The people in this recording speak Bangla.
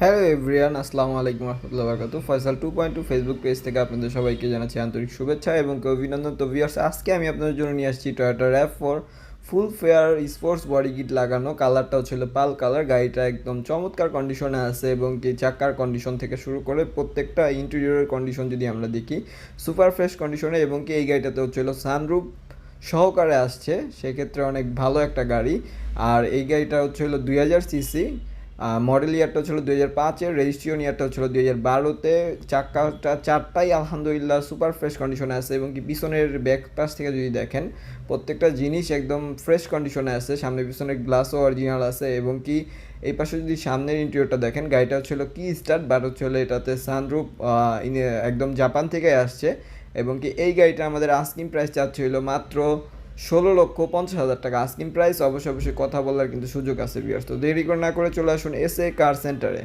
হ্যালো এভরিয়ান, আসসালামু আলাইকুম রহমতুল্লাহ বরকাতু। ফয়সাল 2.2 ফেসবুক পেজ থেকে আপনাদের সবাইকে জানাচ্ছি আন্তরিক শুভেচ্ছা এবং অভিনন্দন। তো ভিউয়ার্স, আজকে আমি আপনাদের জন্য নিয়ে আসছি টয়োটা RAV4 ফুল ফেয়ার স্পোর্টস বডি কিট লাগানো। কালারটাও ছিল পাল কালার। গাড়িটা একদম চমৎকার কন্ডিশনে আছে এবং কি চাকার কন্ডিশন থেকে শুরু করে প্রত্যেকটা ইন্টেরিয়রের কন্ডিশন যদি আমরা দেখি সুপার ফ্রেশ কন্ডিশনে, এবং কি এই গাড়িটাতে হচ্ছিল সানরুফ সহকারে আসছে, সেক্ষেত্রে অনেক ভালো একটা গাড়ি। আর এই গাড়িটা হচ্ছিল 2000 সিসি, মডেল ইয়ারটা হচ্ছিল 2005-এর, রেজিস্ট্রেশন ইয়ারটা হচ্ছিল 2012-তে। চাকাটা চারটাই আলহামদুলিল্লাহ সুপার ফ্রেশ কন্ডিশনে আছে, এবং কি পিছনের ব্যাক পাশ থেকে যদি দেখেন প্রত্যেকটা জিনিস একদম ফ্রেশ কন্ডিশনে আছে। সামনে পিছনের গ্লাসও অরিজিনাল আছে, এবং কি এই পাশে যদি সামনের ইন্টেরিয়রটা দেখেন, গাড়িটা হচ্ছিল কি স্টার্ট, বাট হচ্ছিল এটাতে সানরুফ একদম জাপান থেকে আসছে। এবং কি এই গাড়িটা আমাদের আস্কিং প্রাইস চাচ্ছিল মাত্র 16,50,000 টাকা আস্কিং প্রাইস। অবশ্যই অবশ্যই কথা বলার কিন্তু সুযোগ আছে ভিউয়ার্স। তো দেরি করে না করে চলে আসুন এসএ কার সেন্টারে।